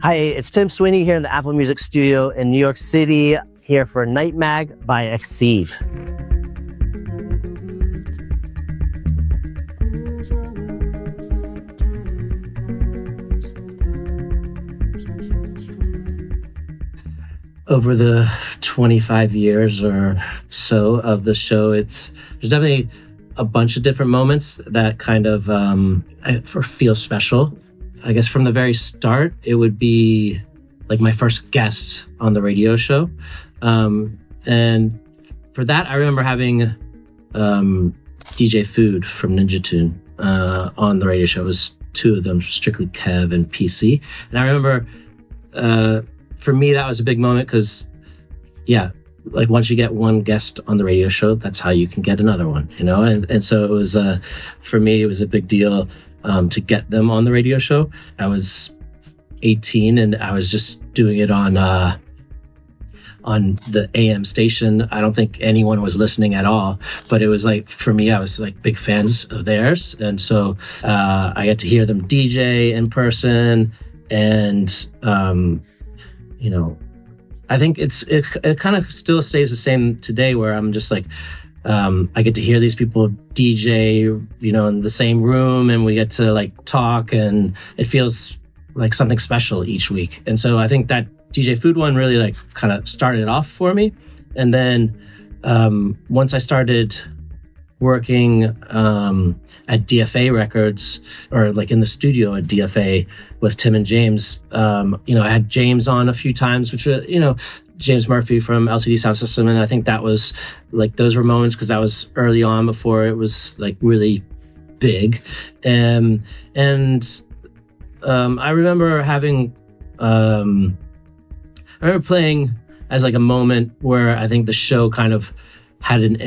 Hi, it's Tim Sweeney here in the Apple Music Studio in New York City, here for NIGHTMAG by XCEED. Over the 25 years or so of the show, there's definitely a bunch of different moments that kind of feel special. I guess from the very start, it would be like my first guest on the radio show. And for that, I remember having DJ Food from Ninja Tune on the radio show. It was two of them, Strictly Kev and PC. And I remember for me, that was a big moment because, like once you get one guest on the radio show, that's how you can get another one, you know? And so it was, for me, it was a big deal to get them on the radio show. I was 18 and I was just doing it on the AM station. I don't think anyone was listening at all, but it was like, for me, I was like big fans of theirs. And so I got to hear them DJ in person and, you know, I think it kind of still stays the same today where I'm just like, I get to hear these people DJ, you know, in the same room and we get to like talk and it feels like something special each week. And so I think that DJ Food one really like kind of started it off for me. And then once I started working at DFA Records or like in the studio at DFA with Tim and James, you know, I had James on a few times, which were, you know, James Murphy from LCD Sound System. And I think that was like, those were moments because that was early on before it was like really big. And I remember having, I remember playing as like a moment where I think the show kind of had an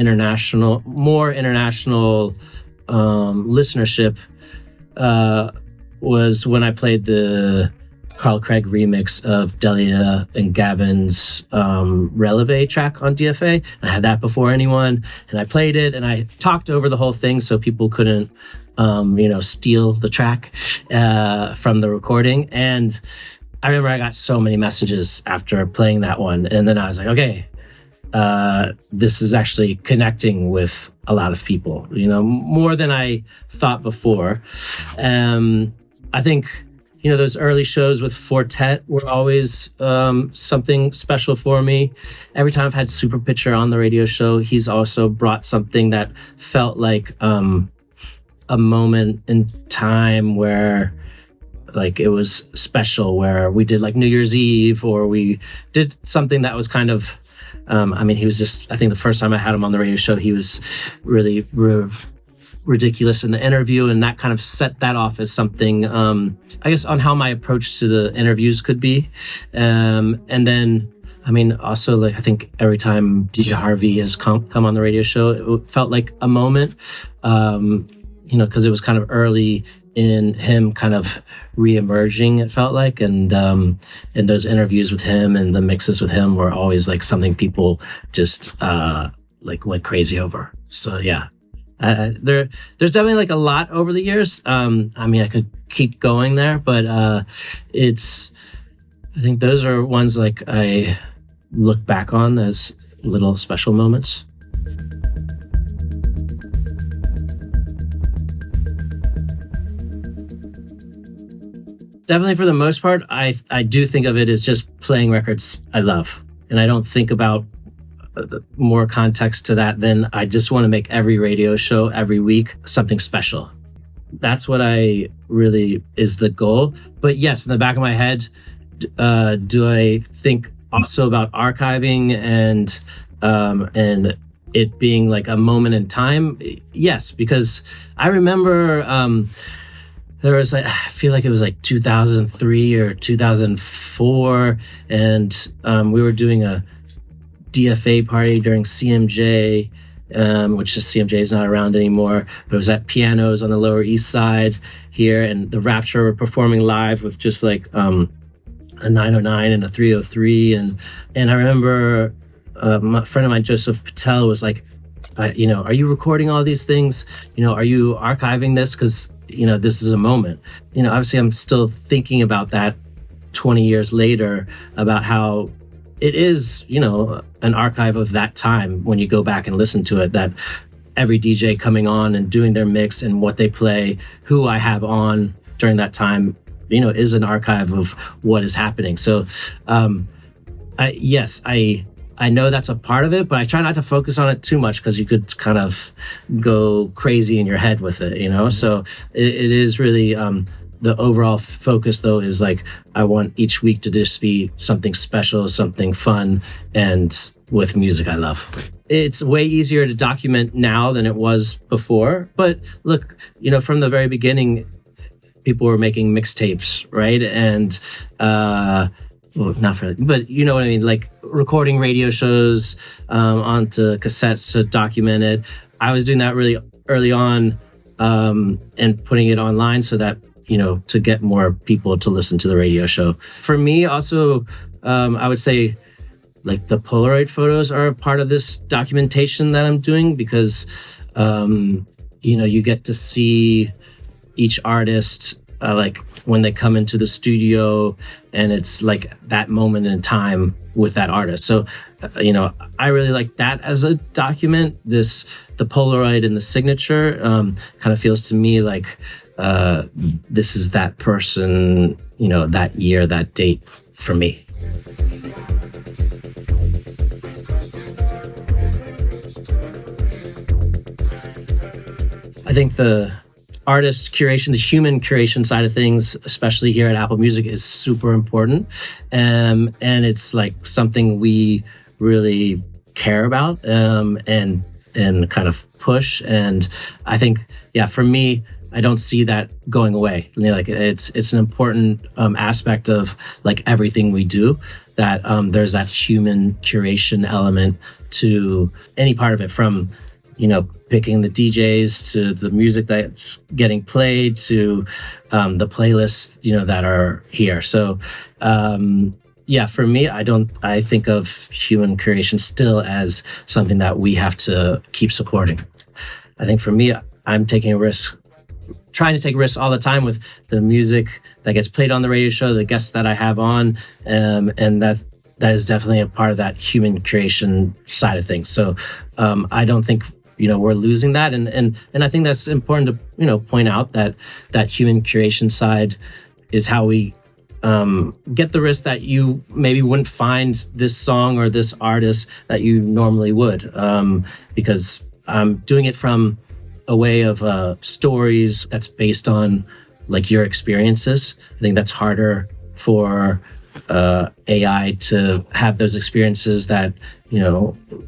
more international listenership, was when I played the Carl Craig remix of Delia and Gavin's Releve track on DFA. I had that before anyone, and I played it, and I talked over the whole thing so people couldn't, you know, steal the track from the recording. And I remember I got so many messages after playing that one, and then I was like, okay, this is actually connecting with a lot of people, you know, more than I thought before. I think, you know, those early shows with Fortet were always something special for me. Every time I've had Super Pitcher on the radio show, he's also brought something that felt like a moment in time where like it was special, where we did like New Year's Eve or we did something that was kind of, I mean, he was just, I think the first time I had him on the radio show, he was really ridiculous in the interview, and that kind of set that off as something, I guess, on how my approach to the interviews could be. And then, I mean, also, like, I think every time DJ Harvey has come on the radio show, it felt like a moment, you know, because it was kind of early in him kind of re-emerging, it felt like. And those interviews with him and the mixes with him were always like something people just like went crazy over. So, yeah. There's definitely like a lot over the years. I mean, I could keep going there, but I think those are ones like I look back on as little special moments. Definitely for the most part, I do think of it as just playing records I love. And I don't think about more context to that than I just want to make every radio show every week something special. That's what I really is the goal. But yes, in the back of my head, do I think also about archiving and it being like a moment in time? Yes, because I remember there was like, I feel like it was like 2003 or 2004, and we were doing a DFA party during CMJ, which is CMJ is not around anymore, but it was at Pianos on the Lower East Side here, and the Rapture were performing live with just like a 909 and a 303, and I remember a friend of mine, Joseph Patel, was like, you know, are you recording all these things? You know, are you archiving this? Because, you know, this is a moment. You know, obviously I'm still thinking about that 20 years later about how it is, an archive of that time when you go back and listen to it, that every DJ coming on and doing their mix and what they play, who I have on during that time, is an archive of what is happening. So, I know that's a part of it, but I try not to focus on it too much because you could kind of go crazy in your head with it, So it is really, the overall focus though is like, I want each week to just be something special, something fun, and with music I love. It's way easier to document now than it was before. But look, from the very beginning, people were making mixtapes, right? And, well, not for, but you know what I mean? Like recording radio shows onto cassettes to document it. I was doing that really early on and putting it online so that, to get more people to listen to the radio show. For me, also, I would say like the Polaroid photos are a part of this documentation that I'm doing because, you get to see each artist like when they come into the studio and it's like that moment in time with that artist. So, I really like that as a document. The Polaroid and the signature kind of feels to me like this is that person, that year, that date for me. I think the artist curation, the human curation side of things, especially here at Apple Music, is super important. And it's like something we really care about and kind of push. And I think, for me, I don't see that going away. Like it's an important aspect of like everything we do, that there's that human curation element to any part of it, from picking the DJs to the music that's getting played to the playlists, that are here. So, for me, I think of human curation still as something that we have to keep supporting. I think for me, I'm taking a risk, trying to take risks all the time with the music that gets played on the radio show, the guests that I have on, and that is definitely a part of that human curation side of things. So, I don't think we're losing that. And I think that's important to, point out that human curation side is how we get the risk that you maybe wouldn't find this song or this artist that you normally would, because I'm doing it from a way of stories that's based on like your experiences. I think that's harder for AI to have those experiences that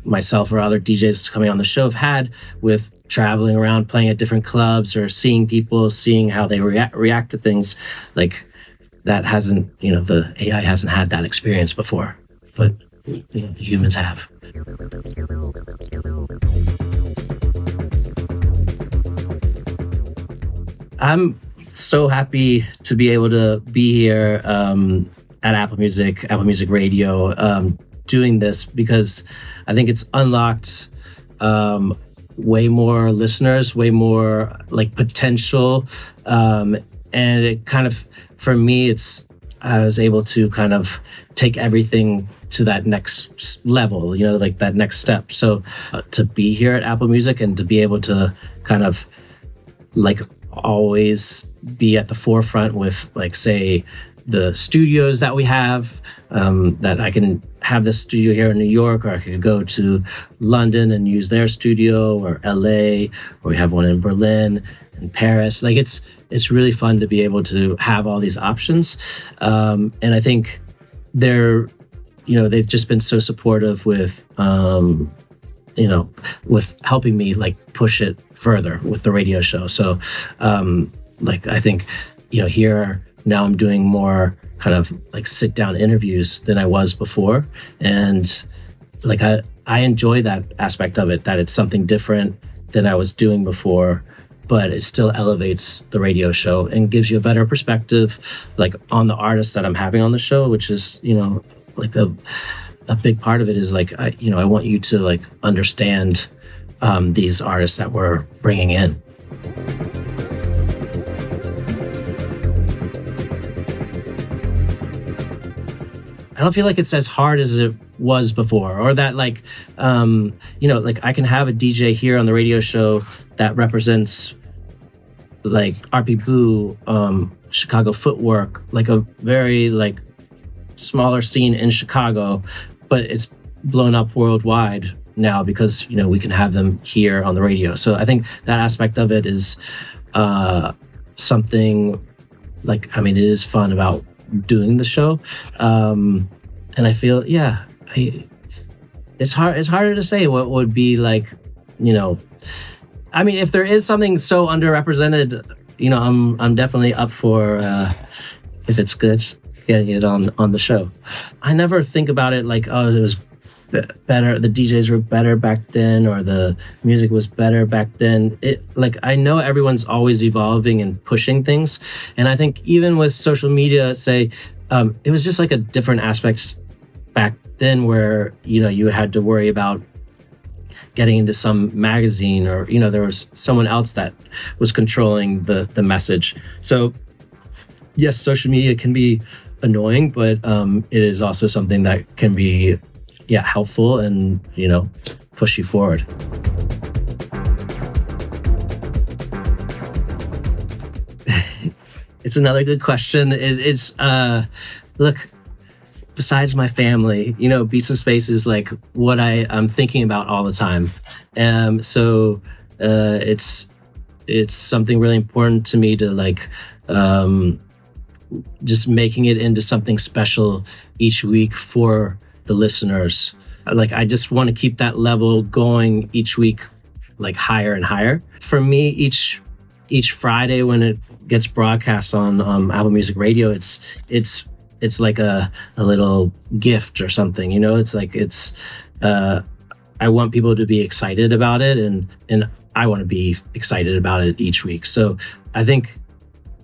myself or other DJs coming on the show have had with traveling around, playing at different clubs, or seeing people, seeing how they react to things. Like that hasn't, the AI hasn't had that experience before, but the humans have. I'm so happy to be able to be here at Apple Music Radio, doing this, because I think it's unlocked way more listeners, way more like potential, and it kind of, for me, I was able to kind of take everything to that next level, like that next step. So to be here at Apple Music and to be able to kind of like always be at the forefront with, like, say, the studios that we have, that I can have this studio here in New York, or I could go to London and use their studio, or LA, or we have one in Berlin and Paris. Like it's really fun to be able to have all these options. And I think they've just been so supportive with, with helping me like push it further with the radio show. So, I think, here now I'm doing more kind of like sit down interviews than I was before. And like, I enjoy that aspect of it, that it's something different than I was doing before, but it still elevates the radio show and gives you a better perspective, like on the artists that I'm having on the show, which is, like a big part of it is like, I want you to like understand these artists that we're bringing in. I don't feel like it's as hard as it was before, or that like, like I can have a DJ here on the radio show that represents like RP Boo, Chicago Footwork, like a very like smaller scene in Chicago, but it's blown up worldwide now because, we can have them here on the radio. So I think that aspect of it is something like, it is fun about doing the show. And I feel, it's harder to say what would be like, if there is something so underrepresented, I'm definitely up for, if it's good, getting it on the show. I never think about it like, oh, it was better, the DJs were better back then, or the music was better back then. I know everyone's always evolving and pushing things, and I think even with social media, say, it was just like a different aspects back then where you had to worry about getting into some magazine, or there was someone else that was controlling the message. So yes, social media can be annoying, but it is also something that can be helpful and push you forward. It's another good question. It's look, besides my family, Beats and Space is like what I'm thinking about all the time. So it's something really important to me to like just making it into something special each week for the listeners. Like, I just want to keep that level going each week, like higher and higher. For me, each Friday when it gets broadcast on Apple Music Radio, it's like a little gift or something, It's like I want people to be excited about it, and I want to be excited about it each week. So I think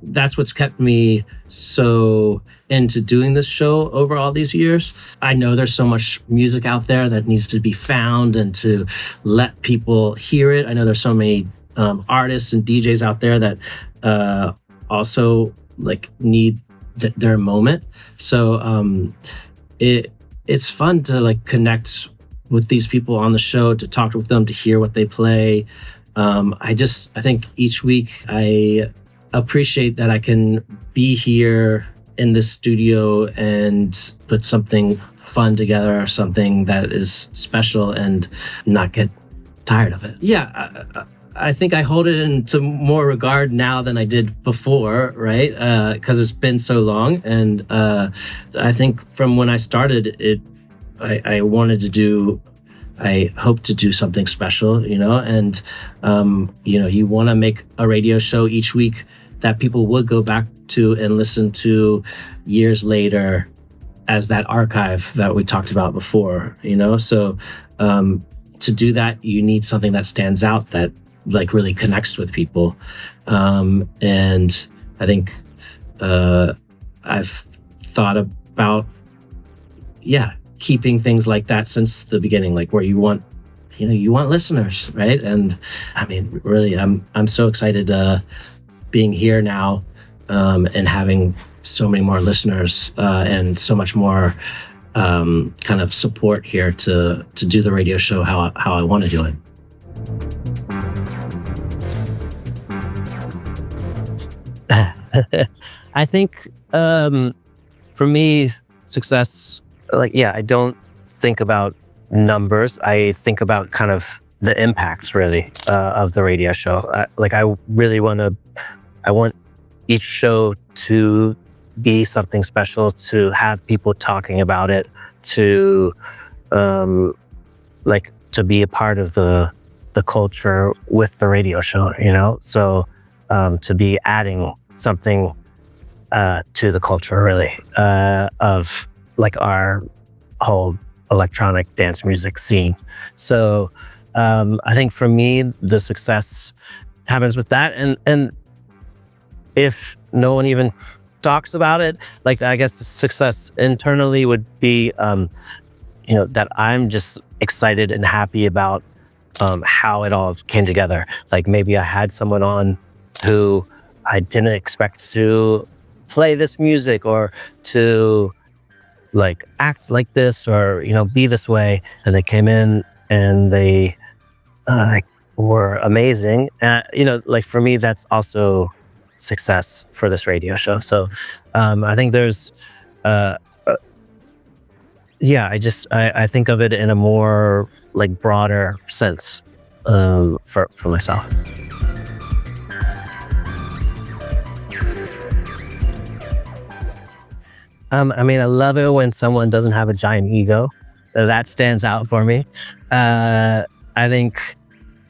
that's what's kept me so into doing this show over all these years. I know there's so much music out there that needs to be found and to let people hear it. I know there's so many artists and DJs out there that also like need their moment. So it's fun to like connect with these people on the show, to talk with them, to hear what they play. I think each week I appreciate that I can be here in this studio and put something fun together, or something that is special, and not get tired of it. I think I hold it into more regard now than I did before, right? Because it's been so long. And I think from when I started it, I hope to do something special, and, you want to make a radio show each week that people would go back to and listen to years later as that archive that we talked about before, So to do that, you need something that stands out, that like really connects with people. And I think I've thought about, keeping things like that since the beginning, like where you want listeners, right? And really, I'm so excited being here now, and having so many more listeners, and so much more kind of support here to do the radio show how I want to do it. I think for me, success, I don't think about numbers. I think about kind of the impacts, really, of the radio show. I want each show to be something special, to have people talking about it, to to be a part of the culture with the radio show, So to be adding something to the culture, really, of like our whole electronic dance music scene. So I think for me, the success happens with that. And if no one even talks about it, I guess the success internally would be, that I'm just excited and happy about how it all came together. Like maybe I had someone on who I didn't expect to play this music, or to like act like this or, you know, be this way. And they came in and they were amazing. You know, like for me, that's also success for this radio show. So I think there's, yeah, I think of it in a more like broader sense for myself. I mean, I love it when someone doesn't have a giant ego. That stands out for me. I think,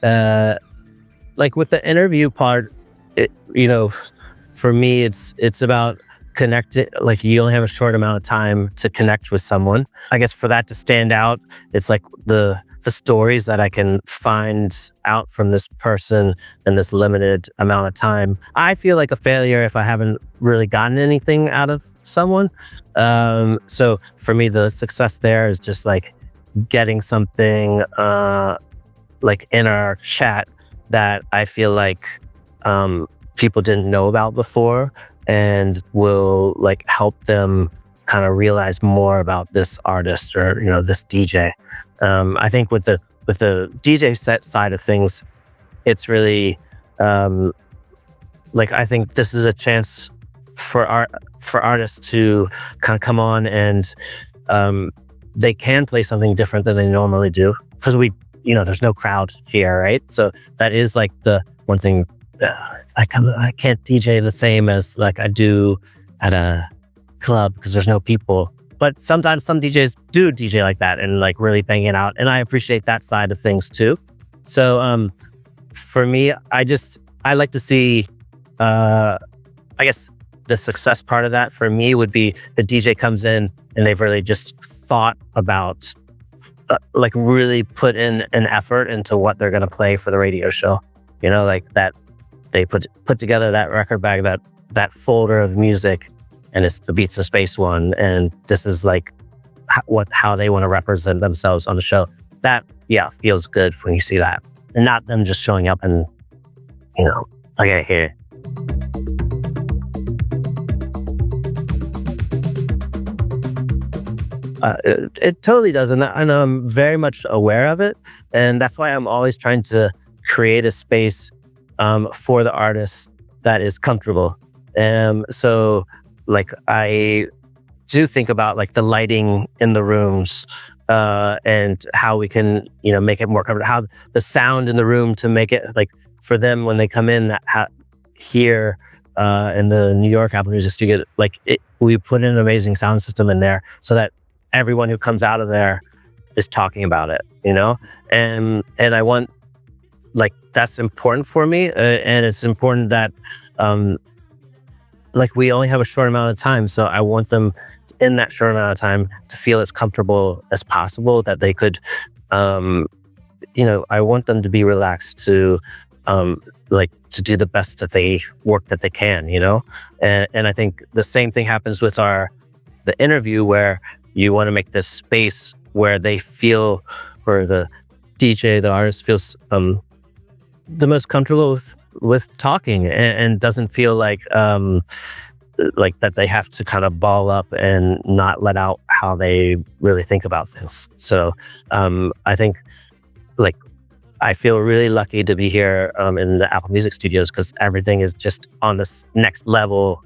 like with the interview part, you know, for me, it's about connecting. Like you only have a short amount of time to connect with someone. I guess for that to stand out, it's like the stories that I can find out from this person in this limited amount of time. I feel like a failure if I haven't really gotten anything out of someone. So for me, the success there is just like getting something like in our chat that I feel like people didn't know about before and will like help them kind of realize more about this artist or, you know, this DJ. I think with the DJ set side of things, it's really like I think this is a chance for artists to kind of come on and they can play something different than they normally do because you know, there's no crowd here, right? So that is like the one thing. I can't DJ the same as like I do at a club because there's no people. But sometimes some DJs do DJ like that and like really bang it out, and I appreciate that side of things too. So for me, I like to see. I guess the success part of that for me would be the DJ comes in and they've really just thought about. Like really put in an effort into what they're going to play for the radio show, you know, like that they put together that record bag, that folder of music, and it's the Beats of Space one, and this is like how they want to represent themselves on the show. That feels good when you see that, and not them just showing up and, you know, okay, here. It totally does, and I'm very much aware of it, and that's why I'm always trying to create a space for the artist that is comfortable. So, like, I do think about like the lighting in the rooms and how we can, you know, make it more comfortable. How the sound in the room to make it like for them when they come in here in the New York Apple Music Studio, like we put in an amazing sound system in there so that everyone who comes out of there is talking about it, you know? And I want, like, that's important for me. And it's important that, like, we only have a short amount of time. So I want them in that short amount of time to feel as comfortable as possible, that they could, you know, I want them to be relaxed to, like, to do the best that they can, you know? And I think the same thing happens with the interview, where you want to make this space where they feel, or the DJ, the artist feels the most comfortable with talking and doesn't feel like that they have to kind of ball up and not let out how they really think about things. So I think, like, I feel really lucky to be here in the Apple Music Studios, because everything is just on this next level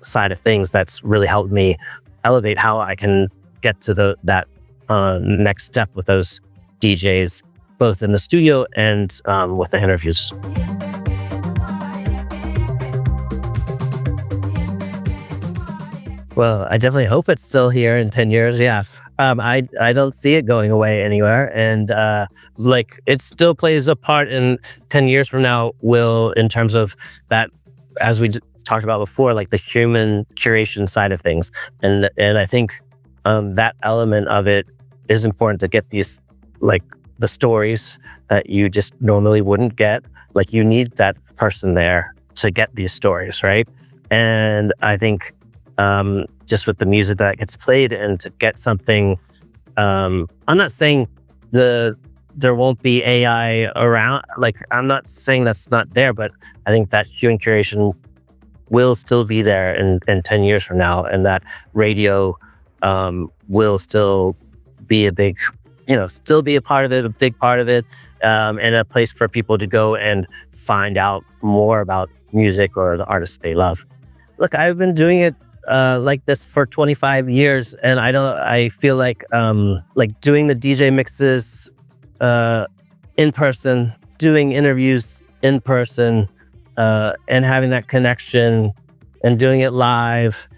side of things that's really helped me elevate how I can get to that next step with those DJs, both in the studio and with the interviews. Well, I definitely hope it's still here in 10 years. Yeah. I don't see it going away anywhere. And like, it still plays a part in 10 years from now, in terms of that, as we talked about before, like the human curation side of things. And I think that element of it is important to get these, like, the stories that you just normally wouldn't get. Like, you need that person there to get these stories, right? And I think just with the music that gets played, and to get something, I'm not saying there won't be AI around. Like, I'm not saying that's not there, but I think that human curation will still be there in 10 years from now, and that radio will still be a big, still be a part of it, a big part of it, and a place for people to go and find out more about music or the artists they love. Look, I've been doing it like this for 25 years, and I feel like doing the DJ mixes in person, doing interviews in person, and having that connection and doing it live.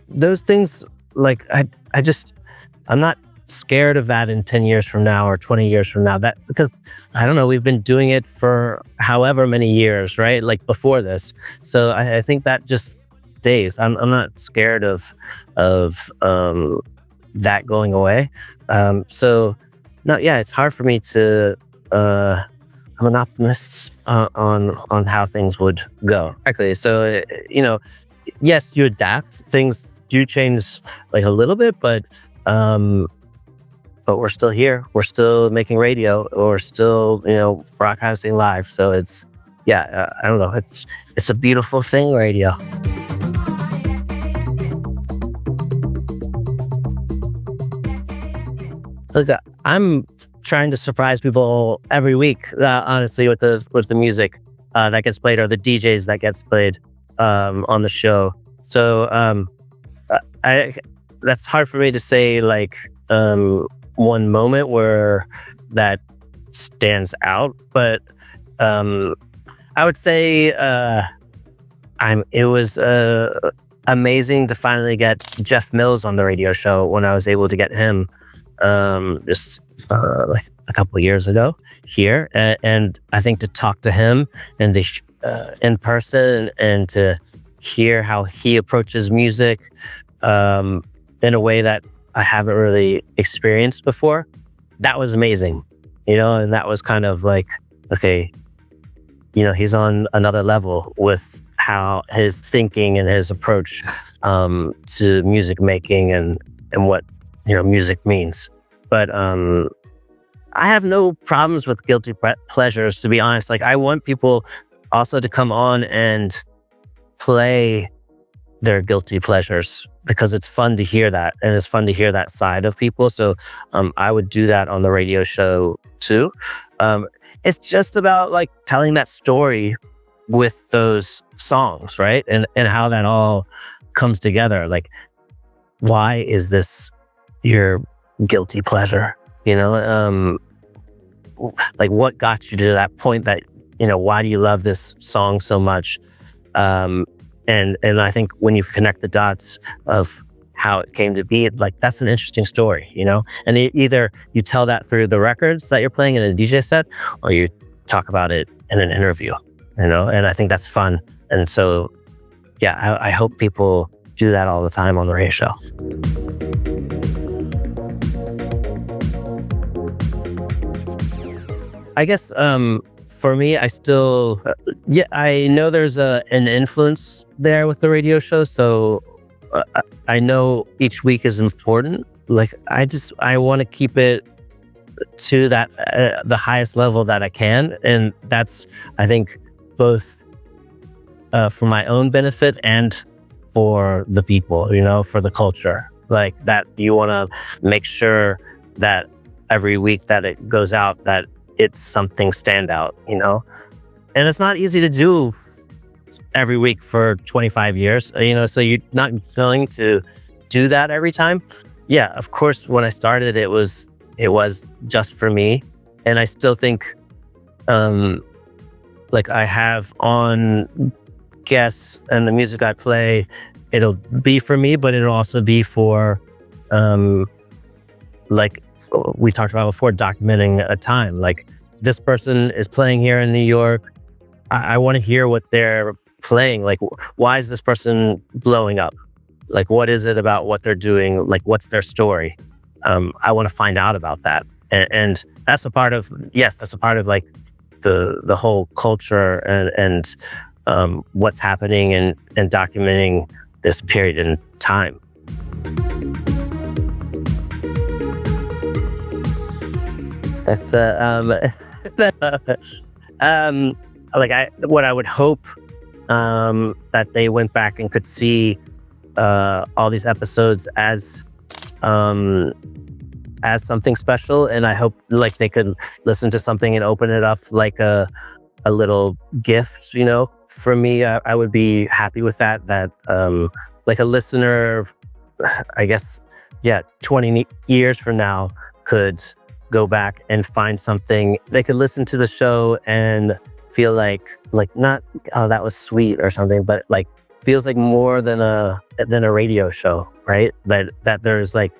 Those things, like, I'm not scared of that in 10 years from now or 20 years from now, that because I don't know, we've been doing it for however many years, right? Like before this. So I think that just stays. I'm not scared of that going away. So no, yeah, it's hard for me to, I'm an optimist on how things would go. Exactly. So, yes, you adapt. Things do change like a little bit, but we're still here. We're still making radio. We're still, broadcasting live. So it's, I don't know. It's a beautiful thing, radio. Look, I'm trying to surprise people every week, honestly, with the music that gets played or the DJs that gets played on the show. So that's hard for me to say, like, one moment where that stands out, but I would say it was amazing to finally get Jeff Mills on the radio show when I was able to get him just like a couple of years ago here, and I think to talk to him and in person and to hear how he approaches music in a way that I haven't really experienced before, that was amazing, and that was kind of like, okay, he's on another level with how his thinking and his approach to music making and what music means. But I have no problems with guilty pleasures, to be honest. Like, I want people also to come on and play their guilty pleasures, because it's fun to hear that, and it's fun to hear that side of people. So I would do that on the radio show too. It's just about like telling that story with those songs, right? And how that all comes together. Like, why is this your guilty pleasure? Like, what got you to that point that, why do you love this song so much? And I think when you connect the dots of how it came to be, like, that's an interesting story, and either you tell that through the records that you're playing in a DJ set, or you talk about it in an interview, and I think that's fun. And so, yeah, I hope people do that all the time on the radio show. I guess for me, I still, I know there's an influence there with the radio show. So I know each week is important. Like, I want to keep it to that, the highest level that I can. And that's, I think, both for my own benefit and for the people, for the culture. Like, that you want to make sure that every week that it goes out, that it's something standout, and it's not easy to do every week for 25 years, so you're not going to do that every time. Yeah, of course, when I started, it was just for me. And I still think, like, I have on guests and the music I play, it'll be for me, but it'll also be for, like we talked about before, documenting a time. Like, this person is playing here in New York. I want to hear what they're playing. Like, why is this person blowing up? Like, what is it about what they're doing? Like, what's their story? I want to find out about that. And that's a part of, like the whole culture and what's happening and documenting this period in time. That's what I would hope that they went back and could see all these episodes as something special, and I hope like they could listen to something and open it up like a little gift, you know. For me, I would be happy with that like a listener, I guess, 20 years from now could go back and find something. They could listen to the show and feel like not, oh, that was sweet or something, but like feels like more than a radio show, right? That there's like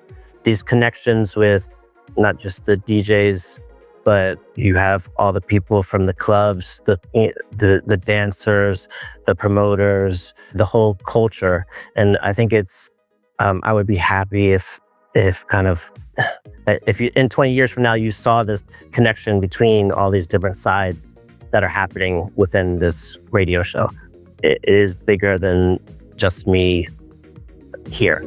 these connections with not just the DJs, but you have all the people from the clubs, the dancers, the promoters, the whole culture. And I think it's, I would be happy if you in 20 years from now, you saw this connection between all these different sides that are happening within this radio show. It is bigger than just me here.